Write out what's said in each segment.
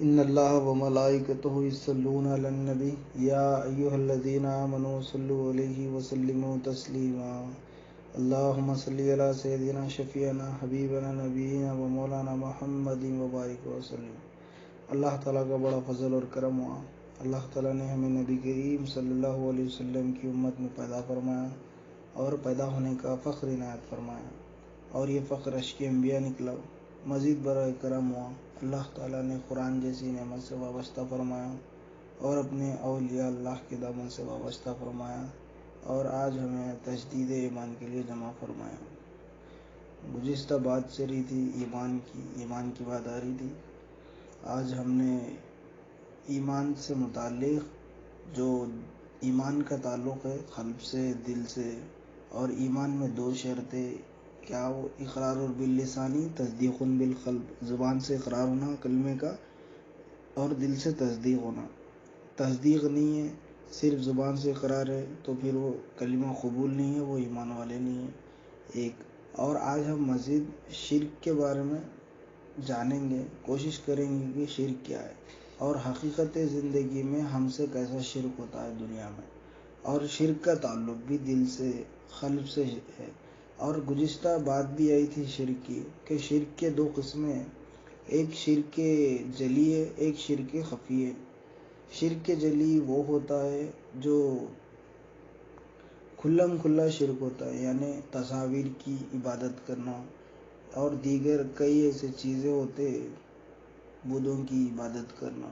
ان اللہ و ملائکتہ یصلون علی النبی یا ایھا الذین آمنوا صلوا علیہ وسلموا تسلیما اللہم صلی علی سیدنا شفیعنا حبیبنا نبینا و مولانا محمد وبارک وسلم۔ اللہ تعالیٰ کا بڑا فضل اور کرم ہوا، اللہ تعالیٰ نے ہمیں نبی کریم صلی اللہ علیہ وسلم کی امت میں پیدا فرمایا اور پیدا ہونے کا فخر عنایت فرمایا، اور یہ فخر اشک انبیاء نکلا۔ مزید برائے کرم ہوا، اللہ تعالیٰ نے قرآن جیسی نعمت سے وابستہ فرمایا اور اپنے اولیاء اللہ کے دامن سے وابستہ فرمایا، اور آج ہمیں تجدید ایمان کے لیے جمع فرمایا۔ گزشتہ بات چل رہی تھی ایمان کی بات آ رہی تھی۔ آج ہم نے ایمان سے متعلق جو ایمان کا تعلق ہے قلب سے، دل سے، اور ایمان میں دو شرطیں، کیا وہ اقرار باللسانی، تصدیق بالقلب، زبان سے اقرار ہونا کلمے کا اور دل سے تصدیق ہونا۔ تصدیق نہیں ہے، صرف زبان سے اقرار ہے تو پھر وہ کلمہ قبول نہیں ہے، وہ ایمان والے نہیں ہیں۔ ایک اور آج ہم مزید شرک کے بارے میں جانیں گے، کوشش کریں گے کہ شرک کیا ہے اور حقیقت زندگی میں ہم سے کیسا شرک ہوتا ہے دنیا میں، اور شرک کا تعلق بھی دل سے، قلب سے ہے۔ اور گزشتہ بات بھی آئی تھی شرک کی، کہ شرک کے دو قسمیں ہیں، ایک شرک جلی ہے، ایک شرک خفی ہے۔ شرک جلی وہ ہوتا ہے جو کھلم کھلا شرک ہوتا ہے، یعنی تصاویر کی عبادت کرنا اور دیگر کئی ایسے چیزیں ہوتے، بتوں کی عبادت کرنا،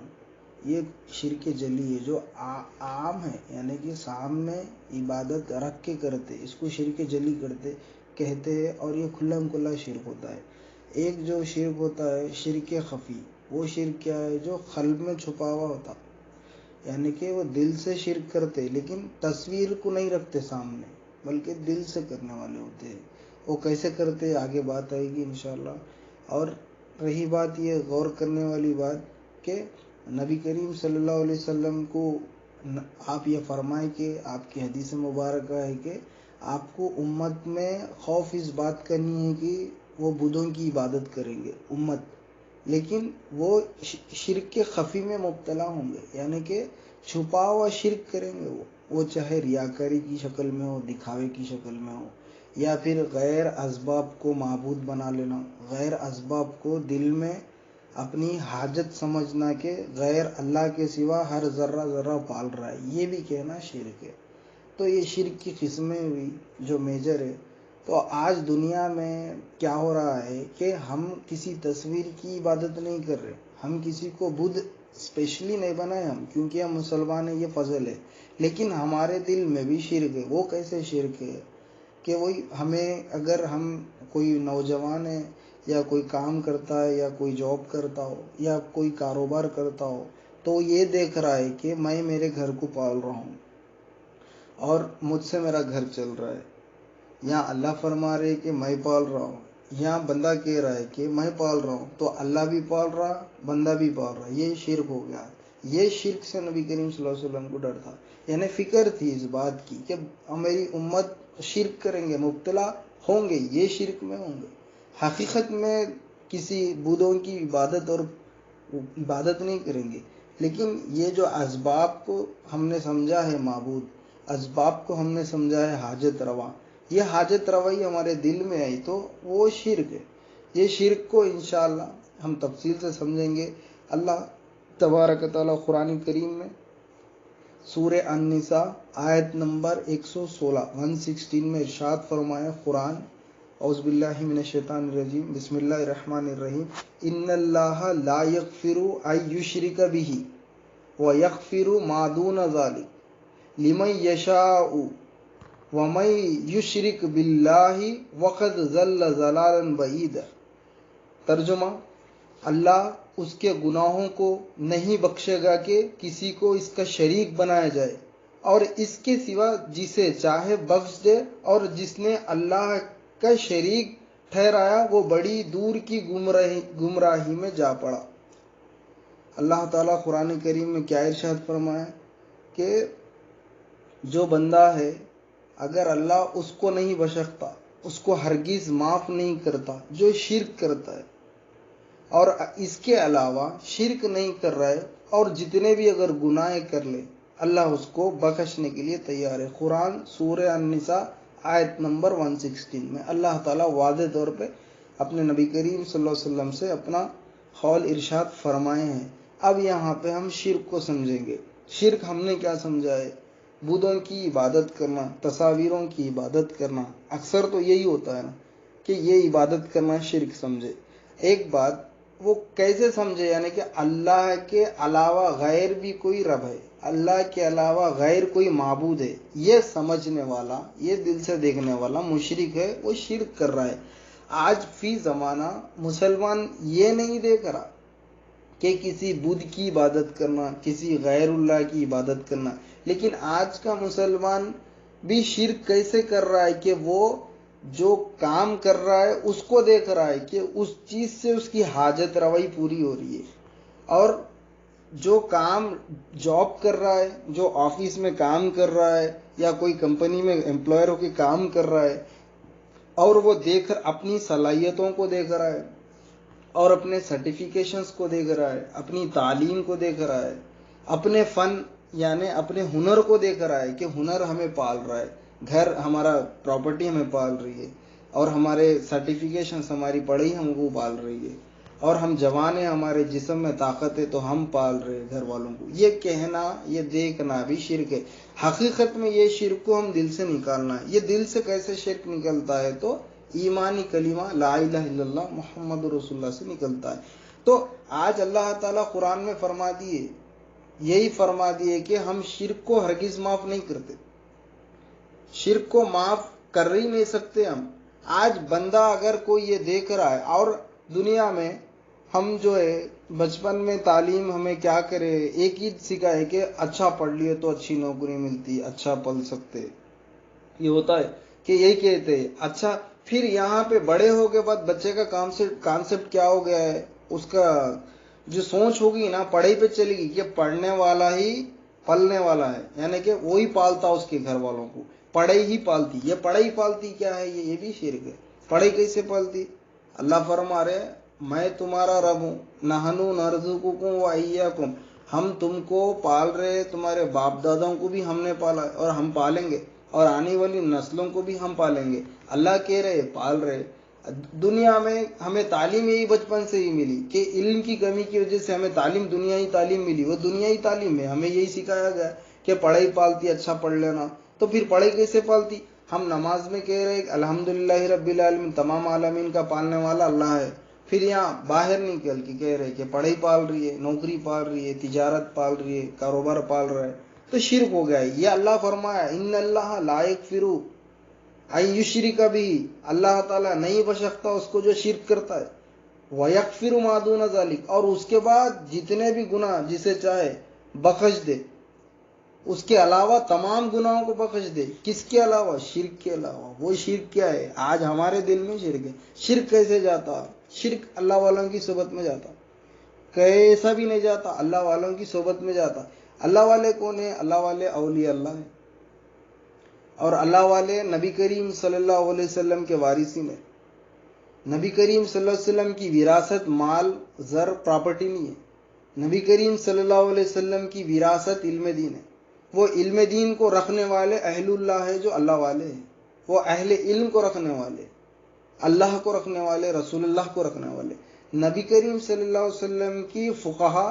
یہ شرک جلی ہے جو عام ہے، یعنی کہ سامنے عبادت رکھ کے کرتے، اس کو شرک جلی کہتے ہیں، اور یہ کھلم کھلا شرک ہوتا ہے۔ ایک جو شرک ہوتا ہے شرک خفی، وہ شرک کیا ہے جو قلب میں چھپا ہوا ہوتا، یعنی کہ وہ دل سے شرک کرتے لیکن تصویر کو نہیں رکھتے سامنے، بلکہ دل سے کرنے والے ہوتے ہیں۔ وہ کیسے کرتے آگے بات آئے گی انشاءاللہ۔ اور رہی بات یہ غور کرنے والی بات کہ نبی کریم صلی اللہ علیہ وسلم کو آپ یہ فرمائیں کہ آپ کی حدیث مبارکہ ہے کہ آپ کو امت میں خوف اس بات کا نہیں ہے کہ وہ بتوں کی عبادت کریں گے امت، لیکن وہ شرک کے خفی میں مبتلا ہوں گے، یعنی کہ چھپا ہوا شرک کریں گے وہ چاہے ریاکاری کی شکل میں ہو، دکھاوے کی شکل میں ہو، یا پھر غیر اسباب کو معبود بنا لینا، غیر اسباب کو دل میں اپنی حاجت سمجھنا کہ غیر اللہ کے سوا ہر ذرہ ذرہ پال رہا ہے، یہ بھی کہنا شرک ہے۔ تو یہ شرک کی قسمیں ہوئی جو میجر ہے۔ تو آج دنیا میں کیا ہو رہا ہے کہ ہم کسی تصویر کی عبادت نہیں کر رہے، ہم کسی کو بدھ اسپیشلی نہیں بنائے ہم، کیونکہ ہم مسلمان ہیں، یہ فضل ہے، لیکن ہمارے دل میں بھی شرک ہے۔ وہ کیسے شرک ہے کہ وہی ہمیں، اگر ہم کوئی نوجوان ہے یا کوئی کام کرتا ہے یا کوئی جاب کرتا ہو یا کوئی کاروبار کرتا ہو، تو یہ دیکھ رہا ہے کہ میں میرے گھر کو پال رہا ہوں اور مجھ سے میرا گھر چل رہا ہے، یا اللہ فرما رہے کہ میں پال رہا ہوں، یا بندہ کہہ رہا ہے کہ میں پال رہا ہوں، تو اللہ بھی پال رہا، بندہ بھی پال رہا، یہ شرک ہو گیا۔ یہ شرک سے نبی کریم صلی اللہ علیہ وسلم کو ڈر تھا، یعنی فکر تھی اس بات کی کہ میری امت شرک کریں گے، مبتلا ہوں گے، یہ شرک میں ہوں گے۔ حقیقت میں کسی بتوں کی عبادت اور عبادت نہیں کریں گے، لیکن یہ جو اسباب کو ہم نے سمجھا ہے معبود، اسباب کو ہم نے سمجھا ہے حاجت روا، یہ حاجت روائی ہمارے دل میں آئی تو وہ شرک ہے۔ یہ شرک کو انشاءاللہ ہم تفصیل سے سمجھیں گے۔ اللہ تبارک تعالیٰ قرآن کریم میں سورہ النساء آیت نمبر 116 میں ارشاد فرمایا، قرآن، اعوذ باللہ من الشیطان الرجیم، بسم اللہ الرحمن الرحیم، ان اللہ لا یغفر ان یشرک بہ ویغفر ما دون ذلک لمن یشاء وَمَن یشرک باللہ وقد ضل ضلالا بعیدا۔ ترجمہ، اللہ اس کے گناہوں کو نہیں بخشے گا کہ کسی کو اس کا شریک بنایا جائے، اور اس کے سوا جسے چاہے بخش دے، اور جس نے اللہ کا شریک ٹھہرایا وہ بڑی دور کی گمراہی میں جا پڑا۔ اللہ تعالیٰ قرآن کریم میں کیا ارشاد فرمایا کہ جو بندہ ہے اگر اللہ اس کو نہیں بخشتا، اس کو ہرگز معاف نہیں کرتا جو شرک کرتا ہے، اور اس کے علاوہ شرک نہیں کر رہا ہے، اور جتنے بھی اگر گناہ کر لے اللہ اس کو بخشنے کے لیے تیار ہے۔ قرآن سورہ النساء آیت نمبر 116 میں اللہ تعالیٰ واضح طور پہ اپنے نبی کریم صلی اللہ علیہ وسلم سے اپنا قول ارشاد فرمائے ہیں۔ اب یہاں پہ ہم شرک کو سمجھیں گے۔ شرک ہم نے کیا سمجھا ہے؟ بتوں کی عبادت کرنا، تصاویروں کی عبادت کرنا، اکثر تو یہی ہوتا ہے نا کہ یہ عبادت کرنا شرک سمجھے۔ ایک بات وہ کیسے سمجھے؟ یعنی کہ اللہ کے علاوہ غیر بھی کوئی رب ہے، اللہ کے علاوہ غیر کوئی معبود ہے، یہ سمجھنے والا، یہ دل سے دیکھنے والا مشرک ہے، وہ شرک کر رہا ہے۔ آج فی زمانہ مسلمان یہ نہیں دیکھ رہا کہ کسی بدھ کی عبادت کرنا، کسی غیر اللہ کی عبادت کرنا، لیکن آج کا مسلمان بھی شرک کیسے کر رہا ہے کہ وہ جو کام کر رہا ہے اس کو دیکھ رہا ہے کہ اس چیز سے اس کی حاجت روائی پوری ہو رہی ہے، اور جو کام جاب کر رہا ہے، جو آفس میں کام کر رہا ہے یا کوئی کمپنی میں امپلائر ہو کے کام کر رہا ہے، اور وہ دیکھ اپنی صلاحیتوں کو دیکھ رہا ہے، اور اپنے سرٹیفیکیشنز کو دیکھ رہا ہے، اپنی تعلیم کو دیکھ رہا ہے، اپنے فن یعنی اپنے ہنر کو دیکھ رہا ہے کہ ہنر ہمیں پال رہا ہے، گھر ہمارا پراپرٹی ہمیں پال رہی ہے، اور ہمارے سرٹیفیکیشنز ہماری پڑھائی ہم کو پال رہی ہے، اور ہم جوان ہیں، ہمارے جسم میں طاقت ہے تو ہم پال رہے ہیں گھر والوں کو۔ یہ کہنا، یہ دیکھنا بھی شرک ہے۔ حقیقت میں یہ شرک کو ہم دل سے نکالنا ہے۔ یہ دل سے کیسے شرک نکلتا ہے؟ تو ایمانی کلمہ لا الہ الا اللہ محمد رسول اللہ سے نکلتا ہے۔ تو آج اللہ تعالیٰ قرآن میں فرما دیے، یہی فرما دیے کہ ہم شرک کو ہرگز معاف نہیں کرتے، شرک کو معاف کر ہی نہیں سکتے ہم۔ آج بندہ اگر کوئی یہ دیکھ رہا ہے، اور دنیا میں ہم جو ہے بچپن میں تعلیم ہمیں کیا کرے، ایک ہی سکھائے کہ اچھا پڑھ لیے تو اچھی نوکری ملتی، اچھا پل سکتے، یہ ہوتا ہے کہ یہی کہتے ہیں۔ اچھا پھر یہاں پہ بڑے ہو کے بعد بچے کا کانسیپٹ کیا ہو گیا ہے، اس کا جو سوچ ہوگی نا پڑھائی پہ چلے گی کہ پڑھنے والا ہی پلنے والا ہے، یعنی کہ وہی پالتا اس کے گھر والوں کو، پڑھائی ہی پالتی۔ یہ پڑھائی پالتی کیا ہے؟ یہ بھی شرک ہے۔ پڑھائی کیسے پالتی؟ اللہ فرما رہے میں تمہارا رب ہوں، نحنو نرزقکم و ایاکم، ہم تم کو پال رہے، تمہارے باپ داداؤں کو بھی ہم نے پالا اور ہم پالیں گے، اور آنے والی نسلوں کو بھی ہم پالیں گے۔ اللہ کہہ رہے پال رہے۔ دنیا میں ہمیں تعلیم یہی بچپن سے ہی ملی کہ علم کی کمی کی وجہ سے ہمیں تعلیم دنیائی تعلیم ملی، وہ دنیائی تعلیم ہے، ہمیں یہی سکھایا گیا کہ پڑھائی پالتی، اچھا پڑھ لینا۔ تو پھر پڑھائی کیسے پالتی؟ ہم نماز میں کہہ رہے کہ الحمدللہ رب العالمین، تمام عالمین کا پالنے والا اللہ ہے، پھر یہاں باہر نکل کے کہہ رہے کہ پڑھائی پال رہی ہے، نوکری پال رہی ہے، تجارت پال رہی ہے، کاروبار پال رہا ہے، تو شرک ہو گیا ہے۔ یہ اللہ فرمایا ان اللہ لا یغفر ان یشرک بہ، اللہ تعالیٰ نہیں بخشتا اس کو جو شرک کرتا ہے، ویغفر ما دون ذلک، اور اس کے بعد جتنے بھی گناہ جسے چاہے بخش دے، اس کے علاوہ تمام گناہوں کو بخش دے۔ کس کے علاوہ؟ شرک کے علاوہ۔ وہ شرک کیا ہے؟ آج ہمارے دل میں شرک ہے۔ شرک کیسے جاتا؟ شرک اللہ والوں کی صحبت میں جاتا، کیسا بھی نہیں جاتا، اللہ والوں کی صحبت میں جاتا۔ اللہ والے کون ہیں؟ اللہ والے اولیاء اللہ ہیں، اور اللہ والے نبی کریم صلی اللہ علیہ وسلم کے وارثین ہیں۔ نبی کریم صلی اللہ علیہ وسلم کی وراثت مال زر پراپرٹی نہیں ہے، نبی کریم صلی اللہ علیہ وسلم کی وراثت علم دین ہے۔ وہ علم دین کو رکھنے والے اہل اللہ ہے، جو اللہ والے ہیں، وہ اہل علم کو رکھنے والے، اللہ کو رکھنے والے، رسول اللہ کو رکھنے والے۔ نبی کریم صلی اللہ علیہ وسلم کی فقہا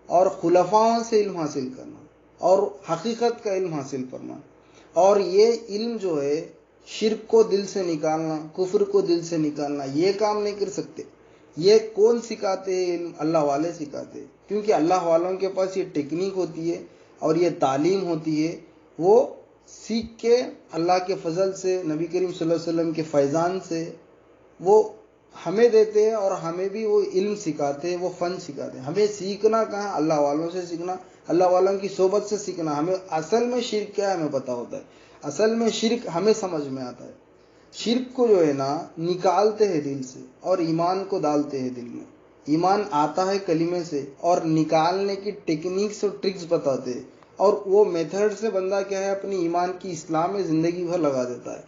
اور خلفاؤں سے علم حاصل کرنا، اور حقیقت کا علم حاصل کرنا، اور یہ علم جو ہے شرک کو دل سے نکالنا، کفر کو دل سے نکالنا، یہ کام نہیں کر سکتے۔ یہ کون سکھاتے ہیں علم؟ اللہ والے سکھاتے ہیں، کیونکہ اللہ والوں کے پاس یہ ٹیکنیک ہوتی ہے اور یہ تعلیم ہوتی ہے، وہ سیکھ کے اللہ کے فضل سے، نبی کریم صلی اللہ علیہ وسلم کے فیضان سے وہ ہمیں دیتے ہیں، اور ہمیں بھی وہ علم سکھاتے ہیں، وہ فن سکھاتے ہیں۔ ہمیں سیکھنا کہاں؟ اللہ والوں سے سیکھنا، اللہ والوں کی صحبت سے سیکھنا۔ ہمیں اصل میں شرک کیا ہے ہمیں پتہ ہوتا ہے، اصل میں شرک ہمیں سمجھ میں آتا ہے۔ شرک کو جو ہے نا نکالتے ہیں دل سے، اور ایمان کو ڈالتے ہیں دل میں۔ ایمان آتا ہے کلمے سے، اور نکالنے کی ٹیکنیکس اور ٹرکس بتاتے ہیں، اور وہ میتھڈ سے بندہ کیا ہے اپنی ایمان کی اسلام میں زندگی بھر لگا دیتا ہے۔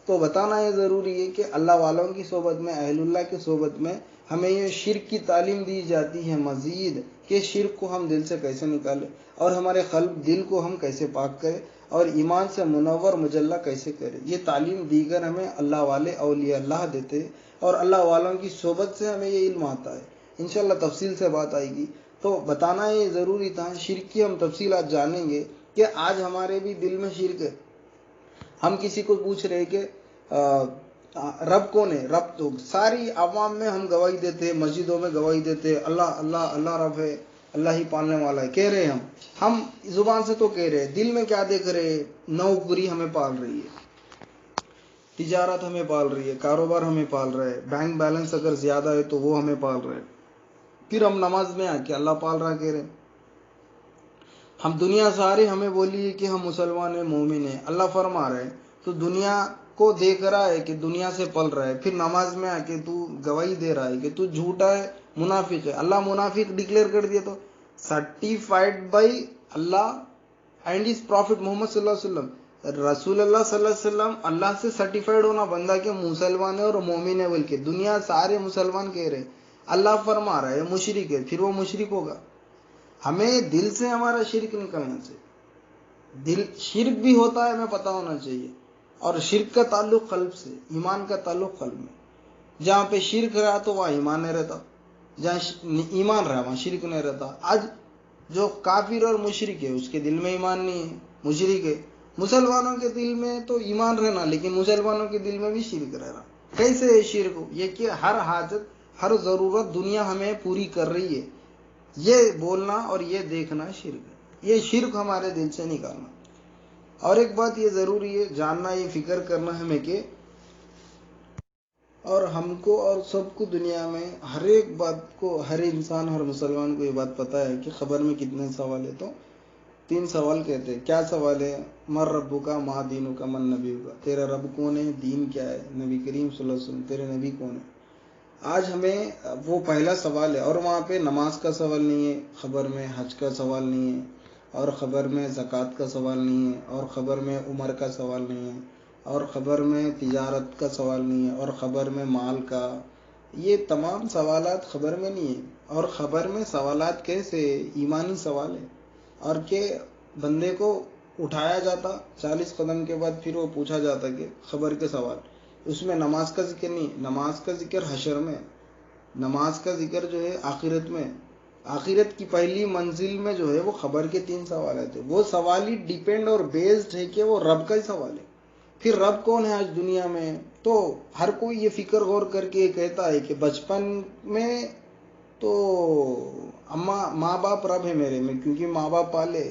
تو بتانا یہ ضروری ہے کہ اللہ والوں کی صحبت میں، اہل اللہ کی صحبت میں ہمیں یہ شرک کی تعلیم دی جاتی ہے مزید کہ شرک کو ہم دل سے کیسے نکالیں اور ہمارے قلب دل کو ہم کیسے پاک کریں اور ایمان سے منور مجلہ کیسے کریں. یہ تعلیم دیگر ہمیں اللہ والے اولیاء اللہ دیتے ہیں اور اللہ والوں کی صحبت سے ہمیں یہ علم آتا ہے. انشاءاللہ تفصیل سے بات آئے گی. تو بتانا یہ ضروری تھا. شرک کی ہم تفصیلات جانیں گے کہ آج ہمارے بھی دل میں شرک ہے. ہم کسی کو پوچھ رہے کہ رب کون ہے؟ رب تو ساری عوام میں ہم گواہی دیتے، مسجدوں میں گواہی دیتے، اللہ اللہ اللہ رب ہے، اللہ ہی پالنے والا ہے کہہ رہے ہیں. ہم زبان سے تو کہہ رہے ہیں، دل میں کیا دیکھ رہے ہیں؟ نوکری ہمیں پال رہی ہے، تجارت ہمیں پال رہی ہے، کاروبار ہمیں پال رہا ہے، بینک بیلنس اگر زیادہ ہے تو وہ ہمیں پال رہا ہے. پھر ہم نماز میں آ کے اللہ پال رہا کہہ رہے ہیں. ہم دنیا سارے ہمیں بولی کہ ہم مسلمان ہیں، مومن ہیں، اللہ فرما رہے ہیں تو دنیا کو دیکھ رہا ہے کہ دنیا سے پل رہا ہے. پھر نماز میں آ کے تو گواہی دے رہا ہے کہ تو جھوٹا ہے، منافق ہے. اللہ منافق ڈکلیئر کر دیا تو سرٹیفائڈ بائی اللہ اینڈ ہز پروفٹ محمد صلی اللہ علیہ وسلم. رسول اللہ صلی اللہ علیہ وسلم اللہ سے سرٹیفائڈ ہونا بندہ کہ مسلمان ہے اور مومن ہے، بلکہ دنیا سارے مسلمان کہہ رہے ہیں. اللہ فرما رہا ہے مشرک ہے، پھر وہ مشرک ہوگا. ہمیں دل سے ہمارا شرک نکلنا چاہیے. دل شرک بھی ہوتا ہے ہمیں پتہ ہونا چاہیے. اور شرک کا تعلق قلب سے، ایمان کا تعلق قلب میں. جہاں پہ شرک رہا تو وہاں ایمان نہیں رہتا، جہاں ایمان رہا وہاں شرک نہیں رہتا. آج جو کافر اور مشرک ہے اس کے دل میں ایمان نہیں ہے، مشرک ہے. مسلمانوں کے دل میں تو ایمان رہنا لیکن مسلمانوں کے دل میں بھی شرک رہنا. کیسے ہے شرک؟ یہ کہ ہر حاجت ہر ضرورت دنیا ہمیں پوری کر رہی ہے، یہ بولنا اور یہ دیکھنا شرک ہے. یہ شرک ہمارے دل سے نکالنا. اور ایک بات یہ ضروری ہے جاننا، یہ فکر کرنا ہمیں کہ اور ہم کو اور سب کو دنیا میں ہر ایک بات کو، ہر انسان ہر مسلمان کو یہ بات پتہ ہے کہ خبر میں کتنے سوال ہے. تو 3 سوال کہتے ہیں. کیا سوال ہے؟ مر ربو کا، ما دینو کا، من نبی کا. تیرا رب کون ہے، دین کیا ہے، نبی کریم صلی اللہ علیہ وسلم تیرے نبی کون ہے. آج ہمیں وہ پہلا سوال ہے. اور وہاں پہ نماز کا سوال نہیں ہے خبر میں، حج کا سوال نہیں ہے، اور خبر میں زکوٰۃ کا سوال نہیں ہے، اور خبر میں عمر کا سوال نہیں ہے، اور خبر میں تجارت کا سوال نہیں ہے، اور خبر میں مال کا. یہ تمام سوالات خبر میں نہیں ہیں. اور خبر میں سوالات کیسے؟ ایمانی سوال ہے. اور کہ بندے کو اٹھایا جاتا 40 قدم کے بعد، پھر وہ پوچھا جاتا کہ خبر کے سوال. اس میں نماز کا ذکر نہیں. نماز کا ذکر حشر میں، نماز کا ذکر جو ہے آخرت میں. آخرت کی پہلی منزل میں جو ہے وہ خبر کے 3 سوالات ہیں. وہ سوال ہی ڈیپینڈ اور بیسڈ ہے کہ وہ رب کا ہی سوال ہے. پھر رب کون ہے آج دنیا میں؟ تو ہر کوئی یہ فکر غور کر کے کہتا ہے کہ بچپن میں تو ماں باپ رب ہے میرے میں، کیونکہ ماں باپ پالے.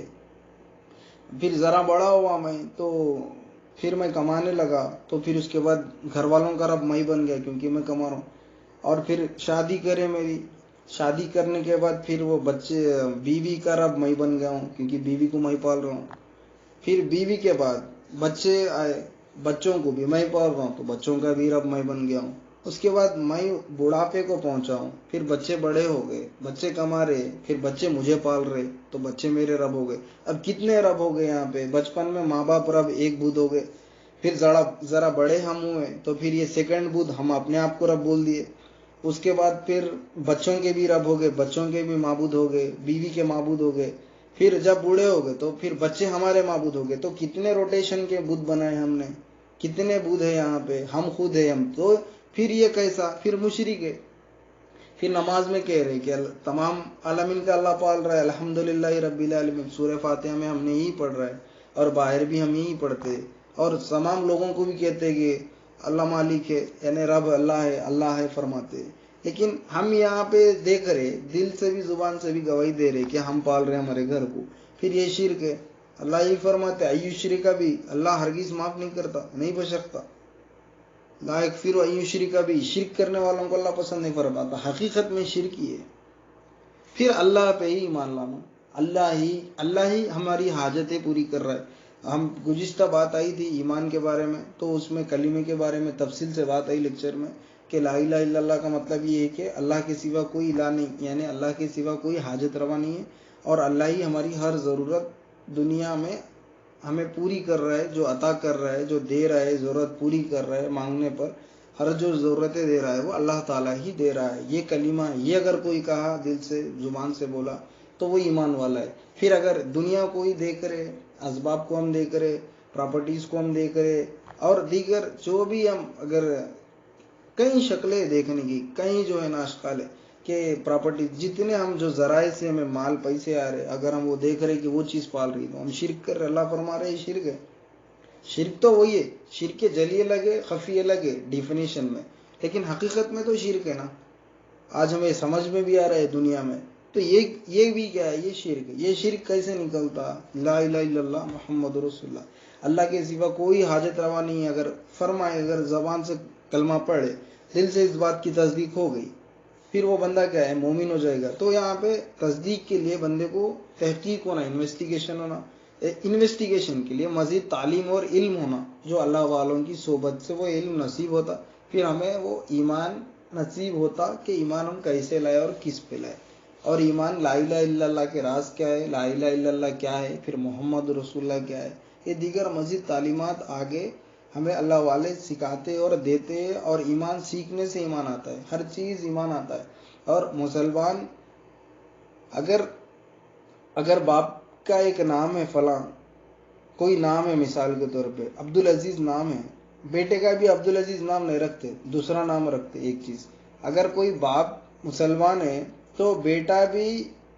پھر ذرا بڑا ہوا میں تو پھر میں کمانے لگا، تو پھر اس کے بعد گھر والوں کا رب میں بن گیا کیونکہ میں کما رہا ہوں. اور پھر شادی کرے میری، شادی کرنے کے بعد پھر وہ بچے، بیوی کا رب میں بن گیا ہوں کیونکہ بیوی کو میں پال رہا ہوں. پھر بیوی کے بعد بچے آئے، بچوں کو بھی میں پال رہا ہوں تو بچوں کا بھی رب میں بن گیا ہوں. اس کے بعد میں بڑھاپے کو پہنچا ہوں، پھر بچے بڑے ہو گئے، بچے کما رہے، پھر بچے مجھے پال رہے تو بچے میرے رب ہو گئے. اب کتنے رب ہو گئے یہاں پہ؟ بچپن میں ماں باپ رب ایک بدھ ہو گئے. پھر ذرا بڑے ہم ہوئے تو پھر یہ سیکنڈ بدھ ہم اپنے آپ کو رب بول دیے. اس کے بعد پھر بچوں کے بھی رب ہو گئے، بچوں کے بھی معبود ہو گئے، بیوی کے معبود ہو گئے. پھر جب بوڑھے ہو گئے تو پھر بچے ہمارے معبود ہو گئے. تو کتنے روٹیشن کے بدھ بنائے ہم نے، کتنے بدھ ہیں یہاں پہ، ہم خود ہیں ہم. تو پھر یہ کیسا؟ پھر مشرک ہے. پھر نماز میں کہہ رہے کہ تمام عالمین کا اللہ پال رہا ہے، الحمدللہ رب العالمین. سورہ فاتحہ میں ہم نے یہی پڑھ رہا ہے اور باہر بھی ہم یہی پڑھتے. اور تمام لوگوں کو بھی کہتے کہ اللہ مالک ہے، یعنی رب اللہ ہے فرماتے. لیکن ہم یہاں پہ دیکھ رہے، دل سے بھی زبان سے بھی گواہی دے رہے کہ ہم پال رہے ہیں ہمارے گھر کو. پھر یہ شرک ہے. اللہ ہی فرماتے ایو شرک بھی، اللہ ہرگز معاف نہیں کرتا، نہیں بخشتا. لا یغفر ان یشرک بھی، شرک کرنے والوں کو اللہ پسند نہیں فرماتا. حقیقت میں شرک ہی ہے. پھر اللہ پہ ہی ایمان لانا، اللہ ہی ہماری حاجتیں پوری کر رہا ہے. ہم گزشتہ بات آئی تھی ایمان کے بارے میں، تو اس میں کلمے کے بارے میں تفصیل سے بات آئی لیکچر میں کہ لا الہ الا اللہ کا مطلب یہ ہے کہ اللہ کے سوا کوئی الہ نہیں، یعنی اللہ کے سوا کوئی حاجت روا نہیں ہے، اور اللہ ہی ہماری ہر ضرورت دنیا میں ہمیں پوری کر رہا ہے، جو عطا کر رہا ہے، جو دے رہا ہے، ضرورت پوری کر رہا ہے مانگنے پر. ہر جو ضرورتیں دے رہا ہے وہ اللہ تعالیٰ ہی دے رہا ہے. یہ کلمہ یہ اگر کوئی کہا دل سے زبان سے بولا تو وہ ایمان والا ہے. پھر اگر دنیا کوئی دے کرے، اسباب کو ہم دے کرے، پراپرٹیز کو ہم دے کرے، اور دیگر جو بھی ہم اگر کئی شکلیں دیکھنے کی، کئی جو ہے نا اشکال ہے کہ پراپرٹی جتنے ہم جو ذرائع سے ہمیں مال پیسے آ رہے، اگر ہم وہ دیکھ رہے کہ وہ چیز پال رہی تو ہم شرک کر رہے. اللہ فرما رہے یہ شرک ہے. شرک تو وہی ہے، شرک کے جلیے لگے خفیے لگے ڈیفینیشن میں، لیکن حقیقت میں تو شرک ہے نا. آج ہمیں سمجھ میں بھی آ رہا ہے دنیا میں. تو یہ بھی کیا ہے؟ یہ شرک ہے. یہ شرک کیسے نکلتا؟ لا الہ الا اللہ محمد رسول اللہ. اللہ کے سوا کوئی حاجت روا نہیں ہے. اگر فرمائے، اگر زبان سے کلمہ پڑھے، دل سے اس بات کی تصدیق ہو گئی، پھر وہ بندہ کیا ہے؟ مومن ہو جائے گا. تو یہاں پہ تصدیق کے لیے بندے کو تحقیق ہونا، انویسٹیگیشن ہونا. انویسٹیگیشن کے لیے مزید تعلیم اور علم ہونا، جو اللہ والوں کی صحبت سے وہ علم نصیب ہوتا. پھر ہمیں وہ ایمان نصیب ہوتا کہ ایمان ہم کیسے لائے اور کس پہ لائے. اور ایمان لا الہ الا اللہ کے راز کیا ہے، لا الہ الا اللہ کیا ہے، پھر محمد رسول اللہ کیا ہے، یہ دیگر مزید تعلیمات آگے ہمیں اللہ والے سکھاتے اور دیتے ہیں. اور ایمان سیکھنے سے ایمان آتا ہے، ہر چیز ایمان آتا ہے. اور مسلمان اگر باپ کا ایک نام ہے فلاں، کوئی نام ہے مثال کے طور پہ عبدالعزیز نام ہے، بیٹے کا بھی عبدالعزیز نام نہیں رکھتے، دوسرا نام رکھتے. ایک چیز، اگر کوئی باپ مسلمان ہے تو بیٹا بھی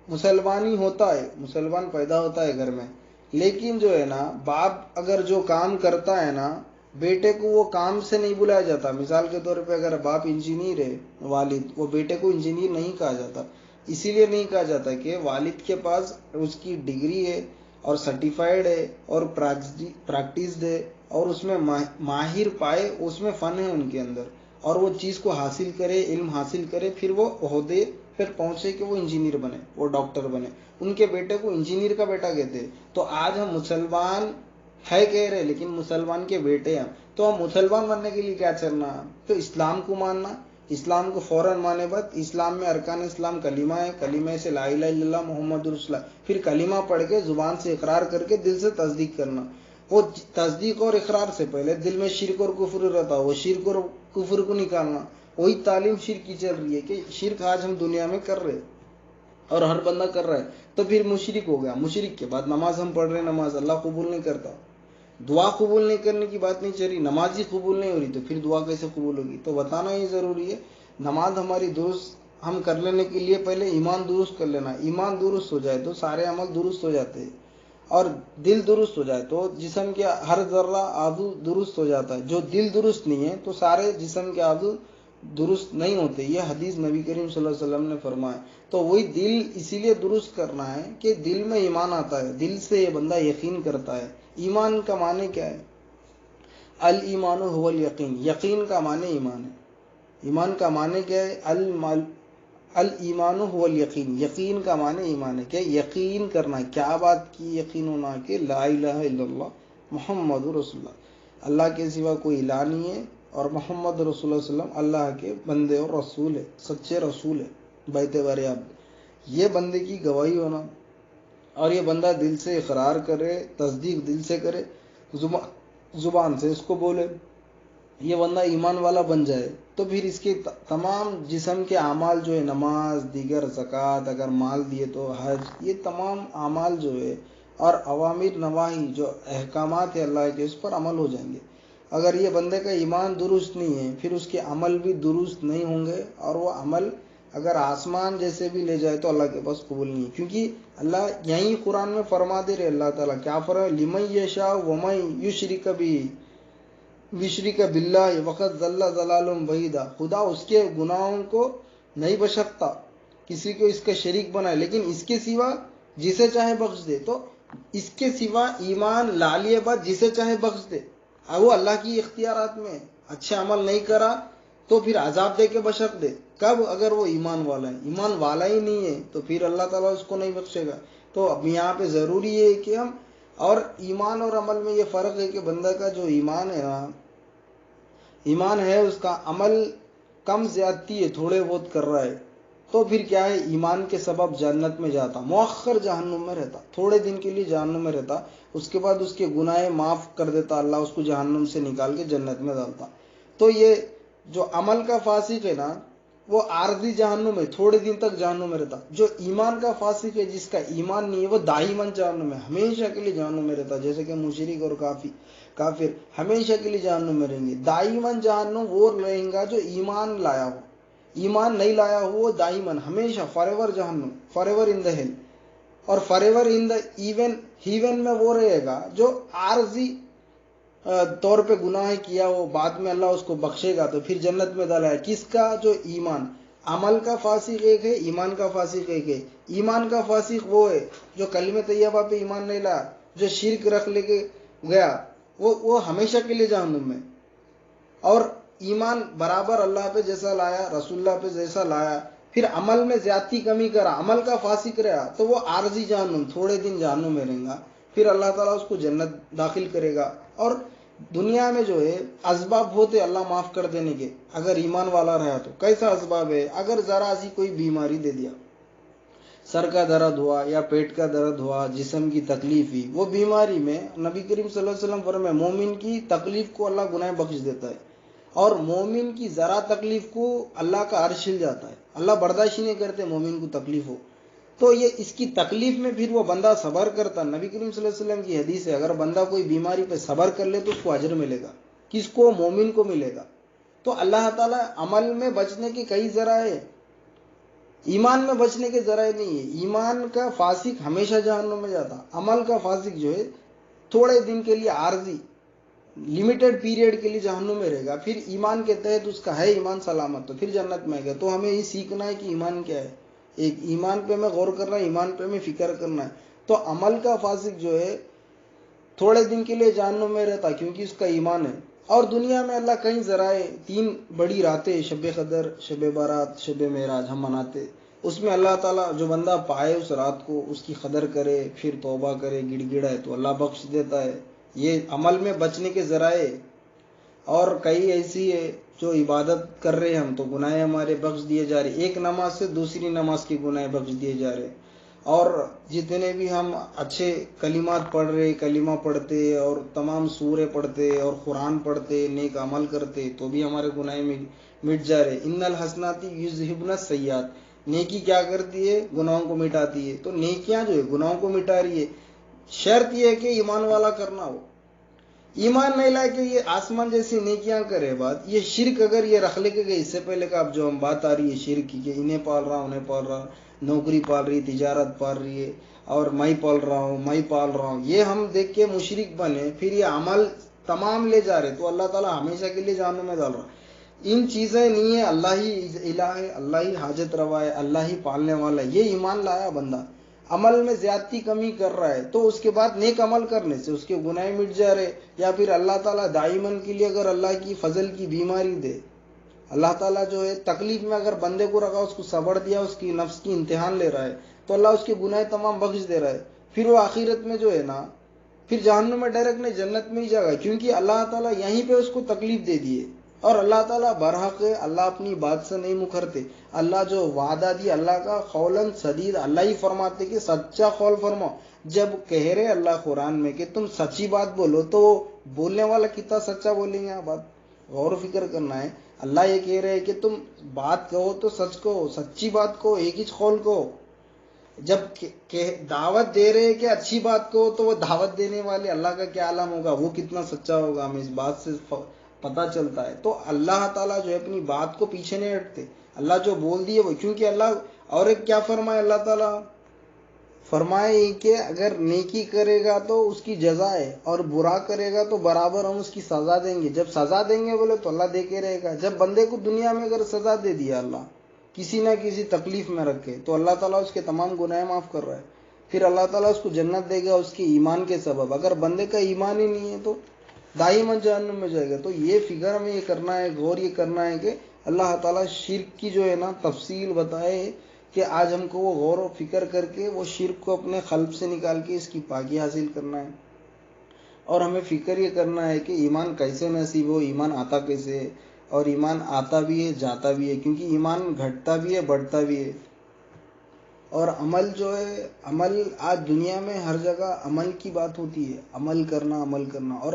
مسلمان ہی ہوتا ہے، مسلمان پیدا ہوتا ہے گھر میں. لیکن جو ہے نا باپ اگر جو کام کرتا ہے نا، بیٹے کو وہ کام سے نہیں بلایا جاتا. مثال کے طور پہ اگر باپ انجینئر ہے، والد، وہ بیٹے کو انجینئر نہیں کہا جاتا. اسی لیے نہیں کہا جاتا کہ والد کے پاس اس کی ڈگری ہے اور سرٹیفائڈ ہے اور پریکٹس ہے اور اس میں ماہر پائے، اس میں فن ہے ان کے اندر، اور وہ چیز کو حاصل کرے، علم حاصل کرے، پھر وہ عہدے پھر پہنچے کہ وہ انجینئر بنے، وہ ڈاکٹر بنے. ان کے بیٹے کو انجینئر کا بیٹا کہتے ہیں. تو آج ہم مسلمان ہے کہہ رہے لیکن مسلمان کے بیٹے ہیں. تو ہم مسلمان بننے کے لیے کیا کرنا؟ تو اسلام کو ماننا. اسلام کو فوراً مانے بعد اسلام میں ارکان اسلام کلمہ ہے، کلمہ سے لا الہ الا اللہ محمد رسول اللہ. پھر کلمہ پڑھ کے زبان سے اقرار کر کے دل سے تصدیق کرنا. وہ تصدیق اور اقرار سے پہلے دل میں شرک اور کفر رہتا، وہ شرک اور کفر کو نکالنا. وہی تعلیم شرک کی چل رہی ہے کہ شرک آج ہم دنیا میں کر رہے اور ہر بندہ کر رہا ہے. تو پھر مشرک ہو گیا. مشرک کے بعد نماز ہم پڑھ رہے، نماز اللہ قبول نہیں کرتا. دعا قبول نہیں کرنے کی بات نہیں چل رہی، نماز ہی قبول نہیں ہو رہی تو پھر دعا کیسے قبول ہوگی؟ تو بتانا ہی ضروری ہے. نماز ہماری درست ہم کر لینے کے لیے پہلے ایمان درست کر لینا. ایمان درست ہو جائے تو سارے عمل درست ہو جاتے ہیں. اور دل درست ہو جائے تو جسم کے ہر ذرہ عضو درست ہو جاتا ہے. جو دل درست نہیں ہے تو سارے جسم کے عضو درست نہیں ہوتے. یہ حدیث نبی کریم صلی اللہ علیہ وسلم نے فرمایا. تو وہی دل اسی لیے درست کرنا ہے کہ دل میں ایمان آتا ہے، دل سے یہ بندہ یقین کرتا ہے. ایمان کا معنی کیا ہے؟ الایمان هو الیقین. یقین کا معنی ایمان ہے. ایمان کا معنی کیا ہے؟ الایمان هو الیقین. یقین کا معنی ایمان ہے کہ یقین کرنا. کیا بات کی یقین ہونا؟ کہ لا الہ الا اللہ محمد رسول اللہ، اللہ کے سوا کوئی الہ نہیں ہے، اور محمد رسول اللہ صلی اللہ علیہ وسلم اللہ کے بندے اور رسول ہے، سچے رسول ہے، بیت بارے عبد. یہ بندے کی گواہی ہونا، اور یہ بندہ دل سے اقرار کرے، تصدیق دل سے کرے، زبان سے اس کو بولے، یہ بندہ ایمان والا بن جائے. تو پھر اس کے تمام جسم کے اعمال جو ہے، نماز، دیگر زکوٰۃ، اگر مال دیے تو حج، یہ تمام اعمال جو ہے اور اوامر نواہی جو احکامات ہے اللہ کے، اس پر عمل ہو جائیں گے. اگر یہ بندے کا ایمان درست نہیں ہے پھر اس کے عمل بھی درست نہیں ہوں گے، اور وہ عمل اگر آسمان جیسے بھی لے جائے تو اللہ کے پاس قبول نہیں ہے. کیونکہ اللہ یہیں قرآن میں فرما دے رہے، اللہ تعالیٰ کیا فرمائے؟ لمن یشاء ومن یشرک یشرک باللہ وقد ضل ضلالا بعیدا. خدا اس کے گناہوں کو نہیں بخشتا کسی کو اس کا شریک بنائے، لیکن اس کے سوا جسے چاہے بخش دے. تو اس کے سوا ایمان لا لیے بعد جسے چاہے بخش دے، وہ اللہ کی اختیارات میں. اچھے عمل نہیں کرا تو پھر عذاب دے کے بشر دے. کب؟ اگر وہ ایمان والا ہے. ایمان والا ہی نہیں ہے تو پھر اللہ تعالیٰ اس کو نہیں بخشے گا. تو اب یہاں پہ ضروری ہے کہ ہم، اور ایمان اور عمل میں یہ فرق ہے کہ بندہ کا جو ایمان ہے نا، ایمان ہے، اس کا عمل کم زیادتی ہے، تھوڑے بہت کر رہا ہے، تو پھر کیا ہے؟ ایمان کے سبب جنت میں جاتا، مؤخر جہنم میں رہتا، تھوڑے دن کے لیے جہنم میں رہتا، اس کے بعد اس کے گناہ معاف کر دیتا اللہ، اس کو جہنم سے نکال کے جنت میں ڈالتا. تو یہ جو عمل کا فاسق ہے نا وہ عارضی جہنم میں تھوڑے دن تک جہنم میں رہتا. جو ایمان کا فاسق ہے جس کا ایمان نہیں ہے وہ دائماً جہنم میں ہمیشہ کے لیے جہنم میں رہتا. جیسے کہ مشرک اور کافر ہمیشہ کے لیے جہنم میں رہیں گے. دائماً جہنم وہ رہیں گا جو ایمان لایا ہو. ایمان نہیں لایا ہو وہ دائماً ہمیشہ فار ایور جہنم, forever in the hell. اور forever in the heaven میں وہ رہے گا جو عارضی طور پہ گناہ کیا وہ بعد میں اللہ اس کو بخشے گا تو پھر جنت میں ڈالا ہے. کس کا؟ جو ایمان. عمل کا فاسق ایک ہے, ایمان کا فاسق ایک ہے. ایمان کا فاسق وہ ہے جو کلمہ طیبہ پہ ایمان نہیں لایا, جو شرک رکھ لے کے گیا, وہ ہمیشہ کے لیے جہنم میں. اور ایمان برابر اللہ پہ جیسا لایا, رسول اللہ پہ جیسا لایا, پھر عمل میں زیادتی کمی کرا, عمل کا فاسق رہا تو وہ عارضی جہنم تھوڑے دن جہنم میں رہیں گا. پھر اللہ تعالیٰ اس کو جنت داخل کرے گا. اور دنیا میں جو ہے اسباب ہوتے اللہ معاف کر دینے کے اگر ایمان والا رہا تو. کیسا اسباب ہے؟ اگر ذرا سی کوئی بیماری دے دیا, سر کا درد ہوا یا پیٹ کا درد ہوا, جسم کی تکلیف ہوئی, وہ بیماری میں نبی کریم صلی اللہ علیہ وسلم فرمائے مومن کی تکلیف کو اللہ گناہ بخش دیتا ہے, اور مومن کی ذرا تکلیف کو اللہ کا عرش ہل جاتا ہے. اللہ برداشت نہیں کرتے مومن کو تکلیف ہو تو یہ اس کی تکلیف میں پھر وہ بندہ صبر کرتا. نبی کریم صلی اللہ علیہ وسلم کی حدیث ہے اگر بندہ کوئی بیماری پہ صبر کر لے تو اس کو اجر ملے گا. کس کو؟ مومن کو ملے گا. تو اللہ تعالیٰ عمل میں بچنے کے کئی ذرائع, ایمان میں بچنے کے ذرائع نہیں ہے. ایمان کا فاسق ہمیشہ جہنم میں جاتا, عمل کا فاسق جو ہے تھوڑے دن کے لیے عارضی لمیٹڈ پیریڈ کے لیے جہنم میں رہے گا. پھر ایمان کے تحت اس کا ہے ایمان سلامت تو پھر جنت میں گیا. تو ہمیں یہ سیکھنا ہے کہ ایمان کیا ہے. ایک ایمان پہ ہمیں غور کرنا ہے, ایمان پہ ہمیں فکر کرنا ہے. تو عمل کا فاسق جو ہے تھوڑے دن کے لیے جہنم میں رہتا کیونکہ اس کا ایمان ہے. اور دنیا میں اللہ کئی ذرائع, 3 بڑی راتیں, شب قدر, شب بارات, شب معراج ہم مناتے. اس میں اللہ تعالیٰ جو بندہ پائے اس رات کو, اس کی قدر کرے, پھر توبہ کرے, گڑ گڑائے تو اللہ بخش دیتا ہے. یہ عمل میں بچنے کے ذرائع. اور کئی ایسی ہے جو عبادت کر رہے ہم تو گناہ ہمارے بخش دیے جا رہے, ایک نماز سے دوسری نماز کے گناہ بخش دیے جا رہے. اور جتنے بھی ہم اچھے کلمات پڑھ رہے, کلمہ پڑھتے اور تمام سورے پڑھتے اور قرآن پڑھتے, نیک عمل کرتے تو بھی ہمارے گناہ مٹ جا رہے. ان الحسنات یذہبن السیئات, نیکی کیا کرتی ہے؟ گناہوں کو مٹاتی ہے. تو نیکیاں جو ہے گناہوں کو مٹا رہی ہے. شرط یہ ہے کہ ایمان والا کرنا ہو. ایمان نہیں لائے کہ یہ آسمان جیسی نیکیاں کرے. بات یہ شرک اگر یہ رکھ لے کے گئے, اس سے پہلے کا اب جو ہم بات آ رہی ہے شرک کی کہ انہیں پال رہا انہیں پال رہا, نوکری پال رہی, تجارت پال رہی ہے, اور میں پال رہا ہوں, یہ ہم دیکھ کے مشرک بنے, پھر یہ عمل تمام لے جا رہے تو اللہ تعالیٰ ہمیشہ کے لیے جہنم میں ڈال رہا. ان چیزیں نہیں ہے, اللہ ہی الہ ہے, اللہ ہی حاجت روا ہے, اللہ ہی پالنے والا ہے. یہ ایمان لایا بندہ عمل میں زیادتی کمی کر رہا ہے تو اس کے بعد نیک عمل کرنے سے اس کے گناہ مٹ جا رہے. یا پھر اللہ تعالیٰ دائمن کے لیے اگر اللہ کی فضل کی بیماری دے, اللہ تعالیٰ جو ہے تکلیف میں اگر بندے کو رکھا, اس کو صبر دیا, اس کی نفس کی امتحان لے رہا ہے تو اللہ اس کے گناہ تمام بخش دے رہا ہے. پھر وہ آخرت میں جو ہے نا پھر جہنم میں ڈائریکٹ نہیں جنت میں ہی جائے گا, کیونکہ اللہ تعالیٰ یہیں پہ اس کو تکلیف دے دیے. اور اللہ تعالیٰ برحق ہے, اللہ اپنی بات سے نہیں مکرتے. اللہ جو وعدہ دی اللہ کا قولاً سدید, اللہ ہی فرماتے کہ سچا قول فرماؤ. جب کہہ رہے اللہ قرآن میں کہ تم سچی بات بولو تو بولنے والا کتنا سچا بولیں گے. بات غور و فکر کرنا ہے. اللہ یہ کہہ رہے ہیں کہ تم بات کہو تو سچ کہو, سچی بات کہو, ایک ہی قول کہو. جب دعوت دے رہے کہ اچھی بات کہو تو وہ دعوت دینے والے اللہ کا کیا عالم ہوگا, وہ کتنا سچا ہوگا, ہمیں اس بات سے پتہ چلتا ہے. تو اللہ تعالیٰ جو ہے اپنی بات کو پیچھے نہیں ہٹتے. اللہ جو بول دیے وہ, کیونکہ اللہ اور ایک کیا فرمائے, اللہ تعالیٰ فرمائے کہ اگر نیکی کرے گا تو اس کی جزا ہے, اور برا کرے گا تو برابر ہم اس کی سزا دیں گے. جب سزا دیں گے بولے تو اللہ دے کے رہے گا. جب بندے کو دنیا میں اگر سزا دے دیا اللہ کسی نہ کسی تکلیف میں رکھے تو اللہ تعالیٰ اس کے تمام گناہ معاف کر رہا ہے. پھر اللہ تعالیٰ اس کو جنت دے گا اس کے ایمان کے سبب. اگر بندے کا ایمان ہی نہیں ہے تو دائماً جہنم میں جائے گا. تو یہ فکر ہمیں یہ کرنا ہے, غور یہ کرنا ہے کہ اللہ تعالیٰ شرک کی جو ہے نا تفصیل بتائے کہ آج ہم کو وہ غور و فکر کر کے وہ شرک کو اپنے قلب سے نکال کے اس کی پاکی حاصل کرنا ہے. اور ہمیں فکر یہ کرنا ہے کہ ایمان کیسے نصیب ہو, ایمان آتا کیسے ہے, اور ایمان آتا بھی ہے جاتا بھی ہے, کیونکہ ایمان گھٹتا بھی ہے بڑھتا بھی ہے. اور عمل جو ہے, عمل آج دنیا میں ہر جگہ عمل کی بات ہوتی ہے, عمل کرنا. اور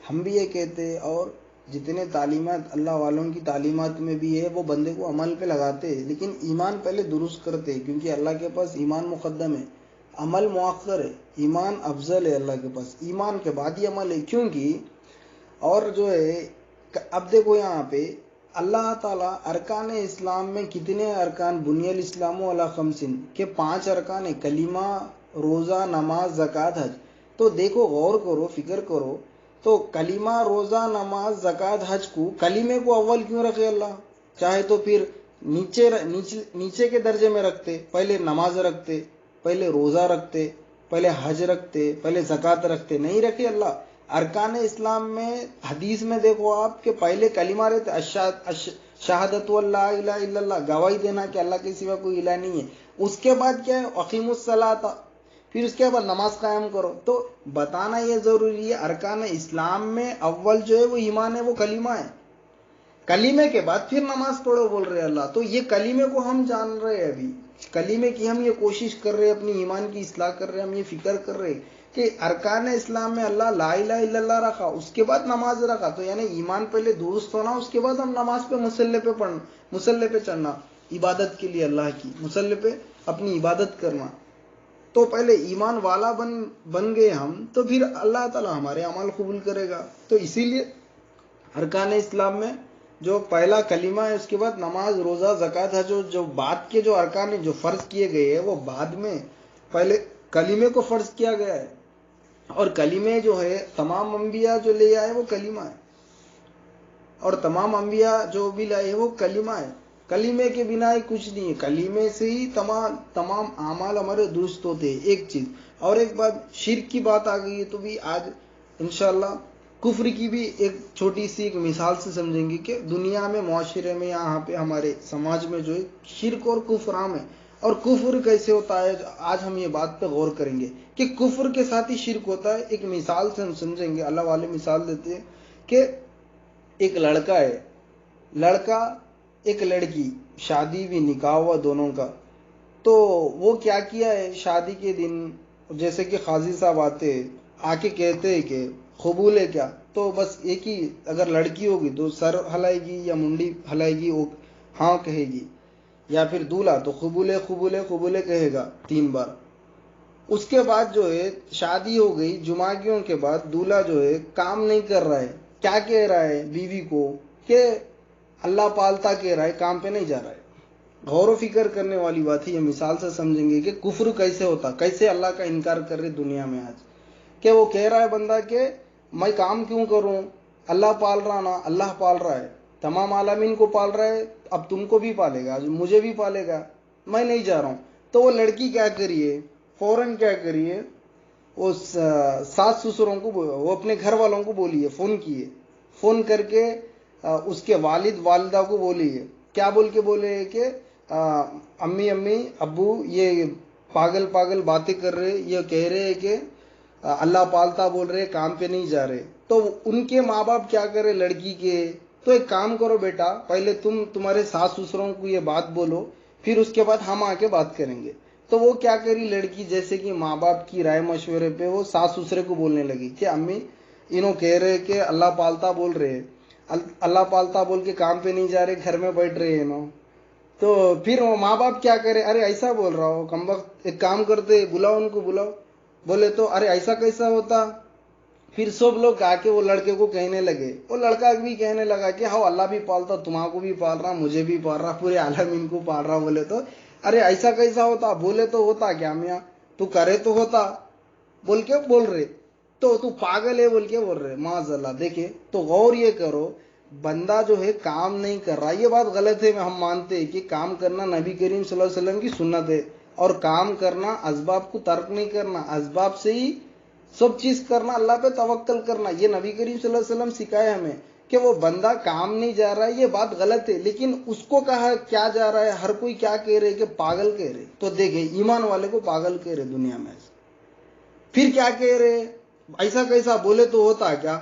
ہم بھی یہ کہتے ہیں اور جتنے تعلیمات اللہ والوں کی تعلیمات میں بھی ہے وہ بندے کو عمل پہ لگاتے ہیں، لیکن ایمان پہلے درست کرتے ہیں، کیونکہ اللہ کے پاس ایمان مقدم ہے، عمل مؤخر ہے، ایمان افضل ہے اللہ کے پاس، ایمان کے بعد ہی عمل ہے، کیونکہ اور جو ہے اب دیکھو یہاں پہ اللہ تعالیٰ ارکان اسلام میں کتنے ارکان، بنی الاسلام علی خمسن کے 5 ارکان ہیں، کلمہ، روزہ، نماز، زکوٰۃ، حج۔ تو دیکھو غور کرو، فکر کرو، تو کلمہ، روزہ، نماز، زکوٰۃ، حج کو کلمے کو اول کیوں رکھے اللہ؟ چاہے تو پھر نیچے کے درجے میں رکھتے، پہلے نماز رکھتے، پہلے روزہ رکھتے، پہلے حج رکھتے، پہلے زکوٰۃ رکھتے، نہیں رکھے اللہ۔ ارکان اسلام میں حدیث میں دیکھو آپ کہ پہلے کلمہ رہتے، شہادت اللہ الہ الا اللہ، گواہی دینا کہ اللہ کے سوا کوئی الہ نہیں ہے، اس کے بعد کیا ہے، اقیم الصلاۃ، پھر اس کے بعد نماز قائم کرو۔ تو بتانا یہ ضروری ہے ارکان اسلام میں اول جو ہے وہ ایمان ہے، وہ کلمہ ہے، کلمے کے بعد پھر نماز پڑھو بول رہے اللہ۔ تو یہ کلمے کو ہم جان رہے ہیں، ابھی کلمے کی ہم یہ کوشش کر رہے ہیں، اپنی ایمان کی اصلاح کر رہے ہیں، ہم یہ فکر کر رہے ہیں کہ ارکان اسلام میں اللہ لا الہ الا اللہ رکھا، اس کے بعد نماز رکھا، تو یعنی ایمان پہلے درست ہونا، اس کے بعد ہم نماز پہ مصلی پہ چڑھنا، عبادت کے لیے اللہ کی مصلی پہ اپنی عبادت کرنا۔ تو پہلے ایمان والا بن گئے ہم، تو پھر اللہ تعالیٰ ہمارے اعمال قبول کرے گا۔ تو اسی لیے ارکان اسلام میں جو پہلا کلمہ ہے، اس کے بعد نماز، روزہ، زکوٰۃ، حج، جو بعد کے جو ارکان ہیں جو فرض کیے گئے ہیں وہ بعد میں، پہلے کلمے کو فرض کیا گیا ہے، اور کلمے جو ہے تمام انبیاء جو لے آئے وہ کلمہ ہے، اور تمام انبیاء جو بھی لائے وہ کلمہ ہے، کلمے کے بنا ہی کچھ نہیں ہے، کلمے سے ہی تمام اعمال ہمارے درست ہوتے ہیں۔ ایک چیز اور ایک بات، شرک کی بات آ گئی ہے تو بھی آج انشاءاللہ کفر کی بھی ایک چھوٹی سی ایک مثال سے سمجھیں گے کہ دنیا میں، معاشرے میں، یہاں پہ ہمارے سماج میں جو ہے شرک اور کفر عام ہے، اور کفر کیسے ہوتا ہے آج ہم یہ بات پہ غور کریں گے کہ کفر کے ساتھ ہی شرک ہوتا ہے۔ ایک مثال سے ہم سمجھیں گے، اللہ والے مثال دیتے ہیں کہ ایک لڑکا ہے، لڑکا ایک لڑکی، شادی بھی نکاح ہوا دونوں کا، تو وہ کیا کیا ہے، شادی کے دن جیسے کہ قاضی صاحب آتے آ کے کہتے ہیں کہ قبول ہے کیا، تو بس ایک ہی، اگر لڑکی ہوگی تو سر ہلائے گی یا منڈی ہلائے گی، وہ ہاں کہے گی، یا پھر دولہا تو قبول ہے قبول ہے قبول ہے کہے گا 3 بار۔ اس کے بعد جو ہے شادی ہو گئی، جمعگیوں کے بعد دولہا جو ہے کام نہیں کر رہا ہے، کیا کہہ رہا ہے بیوی کو کہ اللہ پالتا کہہ رہا ہے، کام پہ نہیں جا رہا ہے۔ غور و فکر کرنے والی بات ہے، یہ مثال سے سمجھیں گے کہ کفر کیسے ہوتا، کیسے اللہ کا انکار کر رہے دنیا میں آج، کہ وہ کہہ رہا ہے بندہ کہ میں کام کیوں کروں، اللہ پال رہا نا، اللہ پال رہا ہے، تمام عالمین کو پال رہا ہے، اب تم کو بھی پالے گا، مجھے بھی پالے گا، میں نہیں جا رہا ہوں۔ تو وہ لڑکی کیا کریے، فوراً کیا کریے، وہ ساس سسروں کو، وہ اپنے گھر والوں کو بولیے، فون کیے، فون کر کے اس کے والد والدہ کو بولیے، کیا بول کے بولے کہ امی ابو یہ پاگل باتیں کر رہے، یہ کہہ رہے کہ اللہ پالتا بول رہے، کام پہ نہیں جا رہے۔ تو ان کے ماں باپ کیا کرے لڑکی کے، تو ایک کام کرو بیٹا، پہلے تمہارے ساس سسروں کو یہ بات بولو، پھر اس کے بعد ہم آ کے بات کریں گے۔ تو وہ کیا کری لڑکی، جیسے کہ ماں باپ کی رائے مشورے پہ وہ ساس سسرے کو بولنے لگی کہ امی انہوں کہہ رہے کہ اللہ پالتا بول رہے، اللہ پالتا بول کے کام پہ نہیں جا رہے، گھر میں بیٹھ رہے ہیں نا۔ تو پھر وہ ماں باپ کیا کرے، ارے ایسا بول رہا ہو کم وقت، ایک کام کرتے، بلاؤ ان کو بلاؤ، بولے تو ارے ایسا کیسا ہوتا۔ پھر سب لوگ آ کے وہ لڑکے کو کہنے لگے، وہ لڑکا بھی کہنے لگا کہ ہاں اللہ بھی پالتا، تمہارا کو بھی پال رہا، مجھے بھی پال رہا، پورے عالمین کو پال رہا۔ بولے تو ارے ایسا کیسا ہوتا، بولے تو ہوتا کیا میاں، تو کرے تو ہوتا، بول کے بول رہے، تو پاگل ہے بول کے بول رہے، معاذ اللہ۔ دیکھے تو غور یہ کرو، بندہ جو ہے کام نہیں کر رہا، یہ بات غلط ہے، ہم مانتے ہیں کہ کام کرنا نبی کریم صلی اللہ علیہ وسلم کی سنت ہے، اور کام کرنا اسباب کو ترک نہیں کرنا، اسباب سے ہی سب چیز کرنا، اللہ پہ توکل کرنا، یہ نبی کریم صلی اللہ علیہ وسلم سکھائے ہمیں۔ کہ وہ بندہ کام نہیں جا رہا ہے یہ بات غلط ہے، لیکن اس کو کہا کیا جا رہا ہے، ہر کوئی کیا کہہ رہے کہ پاگل کہہ رہے۔ تو دیکھیں ایمان والے کو پاگل کہہ رہے دنیا میں، پھر کیا کہہ رہے، ایسا کیسا، بولے تو ہوتا کیا،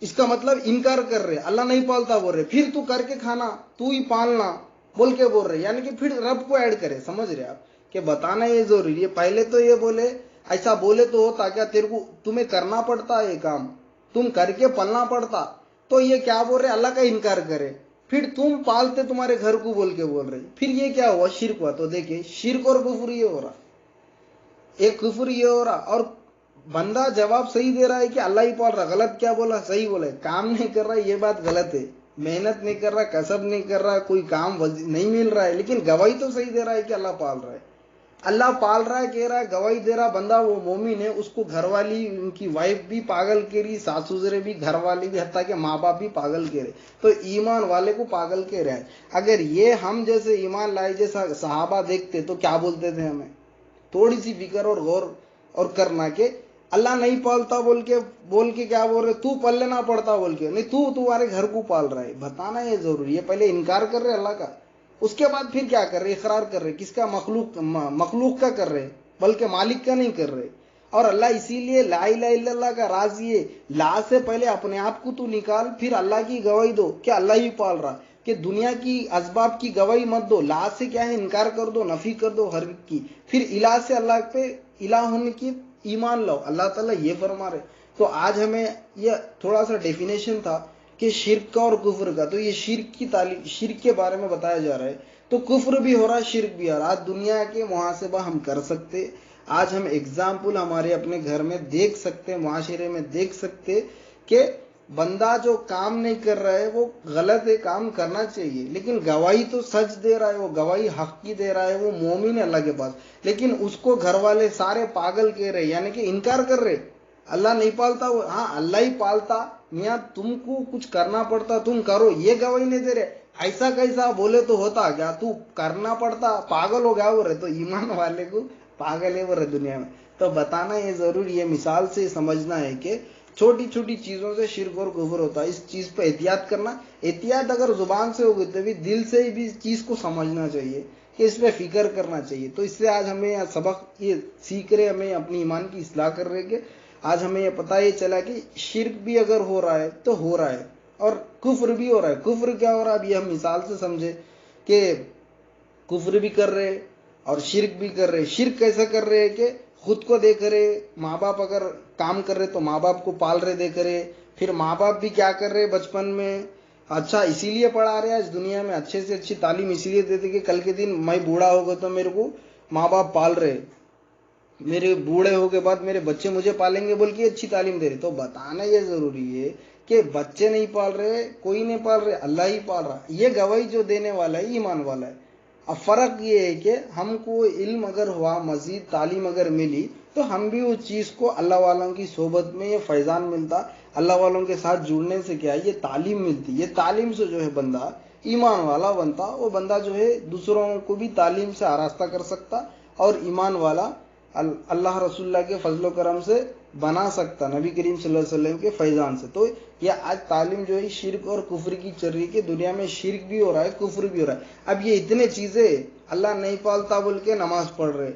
اس کا مطلب انکار کر رہے، اللہ نہیں پالتا بول رہے، پھر تو کر کے کھانا، تو ہی پالنا بول کے بول رہے، یعنی کہ پھر رب کو ایڈ کرے۔ سمجھ رہے آپ کہ بتانا یہ ضروری ہے، پہلے تو یہ بولے ایسا بولے تو ہوتا کیا، تمہیں کرنا پڑتا ہے یہ کام، تم کر کے پلنا پڑتا، تو یہ کیا بول رہے, اللہ کا انکار کرے, پھر تم پالتے تمہارے گھر کو بول کے بول رہے, پھر یہ کیا ہوا, شرک ہوا. تو دیکھیں شرک اور کفر یہ ہو رہا, ایک کفر یہ ہو رہا, اور بندہ جواب صحیح دے رہا ہے کہ اللہ ہی پال رہا. غلط کیا بولا, صحیح بولا ہے, کام نہیں کر رہا یہ بات غلط ہے, محنت نہیں کر رہا, کسب نہیں کر رہا, کوئی کام نہیں مل رہا ہے, لیکن گواہی تو صحیح دے رہا ہے کہ اللہ پال رہا ہے. اللہ پال رہا ہے کہہ رہا ہے, گواہی دے رہا بندہ وہ مومن ہے. اس کو گھر والی, ان کی وائف بھی پاگل کہہ رہی, ساس سسرے بھی, گھر والی بھی, حتیٰ کہ ماں باپ بھی پاگل کہہ رہے, تو ایمان والے کو پاگل کہہ رہے ہیں. اگر یہ ہم جیسے ایمان لائے جیسا صحابہ دیکھتے تو کیا بولتے تھے, ہمیں تھوڑی سی فکر اور غور اور کرنا کہ اللہ نہیں پالتا بول کے کیا بول رہے, تو پل لینا پڑتا بول کے, نہیں تو تمہارے گھر کو پال رہا ہے, بتانا یہ ضروری ہے. پہلے انکار کر رہے اللہ کا, اس کے بعد پھر کیا کر رہے, اقرار کر رہے, کس کا, مخلوق کا کر رہے, بلکہ مالک کا نہیں کر رہے. اور اللہ اسی لیے لا الہ الا اللہ کا راز یہ, لا سے پہلے اپنے آپ کو تو نکال, پھر اللہ کی گواہی دو کہ اللہ ہی پال رہا, کہ دنیا کی اسباب کی گواہی مت دو. لا سے کیا ہے, انکار کر دو, نفی کر دو ہر کی, پھر الہ سے اللہ پہ الہ ہونے کی ایمان لاؤ. اللہ تعالیٰ یہ فرما رہے. تو آج ہمیں یہ تھوڑا سا ڈیفینیشن تھا کہ شرک کا اور کفر کا, تو یہ شرک کی تعلیم, شرک کے بارے میں بتایا جا رہا ہے. تو کفر بھی ہو رہا, شرک بھی ہو رہا. آج دنیا کے محاسبہ ہم کر سکتے, آج ہم اگزامپل ہمارے اپنے گھر میں دیکھ سکتے, معاشرے میں دیکھ سکتے کہ بندہ جو کام نہیں کر رہا ہے وہ غلط ہے, کام کرنا چاہیے, لیکن گواہی تو سچ دے رہا ہے, وہ گواہی حق کی دے رہا ہے, وہ مومن ہے اللہ کے پاس, لیکن اس کو گھر والے سارے پاگل کہہ رہے, یعنی کہ انکار کر رہے. اللہ نہیں پالتا, ہاں اللہ ہی پالتا, میاں تم کو کچھ کرنا پڑتا تم کرو, یہ گواہی نہیں دے رہے. ایسا کیسا بولے تو ہوتا کیا, تو کرنا پڑتا, پاگل ہو گیا وہ رہے. تو ایمان والے کو پاگل ہے وہ رہے دنیا میں. تو بتانا یہ ضروری ہے, مثال سے سمجھنا ہے کہ چھوٹی چھوٹی چیزوں سے شرک اور کفر ہوتا ہے. اس چیز پہ احتیاط کرنا, احتیاط اگر زبان سے ہوگی تو بھی دل سے بھی اس چیز کو سمجھنا چاہیے, کہ اس پہ فکر کرنا چاہیے. تو اس سے آج ہمیں سبق یہ سیکھ رہے, ہمیں اپنی ایمان کی اصلاح کر رہے, کہ آج ہمیں یہ پتہ یہ چلا کہ شرک بھی اگر ہو رہا ہے تو ہو رہا ہے, اور کفر بھی ہو رہا ہے. کفر کیا ہو رہا ہے, اب یہ ہم مثال سے سمجھے کہ کفر بھی کر رہے اور شرک بھی کر رہے. شرک کیسا کر رہے کہ خود کو دیکھ رہے, ماں باپ اگر کام کر رہے تو ماں باپ کو پال رہے دیکھ رہے, پھر ماں باپ بھی کیا کر رہے بچپن میں اچھا اسی لیے پڑھا رہے, آج دنیا میں اچھے سے اچھی تعلیم اسی لیے دیتے کہ کل کے دن میں بوڑھا ہوگا تو میرے کو ماں باپ پال رہے, میرے بوڑھے ہو کے بعد میرے بچے مجھے پالیں گے بول کے اچھی تعلیم دے رہے. تو بتانا یہ ضروری ہے کہ بچے نہیں پال رہے, کوئی نہیں پال رہے, اللہ ہی پال رہا. یہ گواہی جو دینے والا ہے ایمان والا ہے. اب فرق یہ ہے کہ ہم کو علم اگر ہوا, مزید تعلیم اگر ملی, تو ہم بھی اس چیز کو اللہ والوں کی صحبت میں یہ فیضان ملتا, اللہ والوں کے ساتھ جڑنے سے کیا یہ تعلیم ملتی. یہ تعلیم سے جو ہے بندہ ایمان والا بنتا, وہ بندہ جو ہے دوسروں کو بھی تعلیم سے آراستہ کر سکتا, اور ایمان والا اللہ رسول اللہ کے فضل و کرم سے بنا سکتا, نبی کریم صلی اللہ علیہ وسلم کے فیضان سے. تو یہ آج تعلیم جو ہے شرک اور کفر کی چل رہی ہے, کہ دنیا میں شرک بھی ہو رہا ہے, کفر بھی ہو رہا ہے. اب یہ اتنے چیزیں, اللہ نہیں پالتا بول کے نماز پڑھ رہے,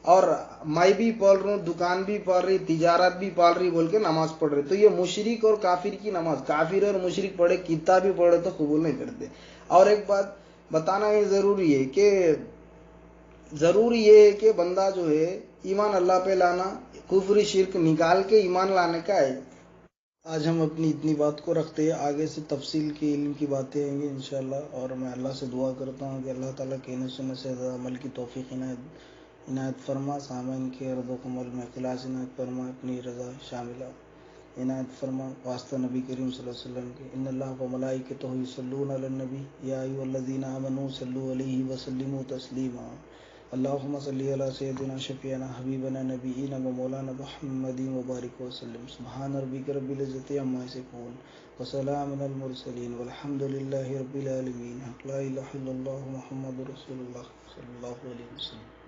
اور میں بھی پال رہا ہوں, دکان بھی پال رہی, تجارت بھی پال رہی بول کے نماز پڑھ رہے. تو یہ مشرک اور کافر کی نماز, کافر اور مشرک پڑھے, کتاب بھی پڑھے تو قبول نہیں کرتے. اور ایک بات بتانا یہ ضروری ہے کہ ضروری یہ ہے کہ بندہ جو ہے ایمان اللہ پہ لانا, کفر شرک نکال کے ایمان لانے کا ہے. آج ہم اپنی اتنی بات کو رکھتے ہیں, آگے سے تفصیل کے علم کی باتیں آئیں گی انشاءاللہ. اور میں اللہ سے دعا کرتا ہوں کہ اللہ تعالیٰ کہنے سننے سے عمل کی توفیق عنایت فرما, سامعین کے ارد و کمل میں اخلاص عنایت فرما, اپنی رضا شاملہ عنایت فرما, واسطہ نبی کریم صلی اللہ علیہ وسلم کے. ان اللہ و ملائکتہ یصلون علی النبی یا ایھا الذین آمنوا صلوا علیہ وسلموا تسلیما. اللہم صلی علی سیدنا شفیعنا حبیبنا نبینا و مولانا محمد وبارک وسلم. سبحان ربک رب العزت عما یصفون وسلام علی المرسلین والحمد للہ رب العالمین. لا الہ الا اللہ محمد رسول اللہ صلی اللہ علیہ وسلم.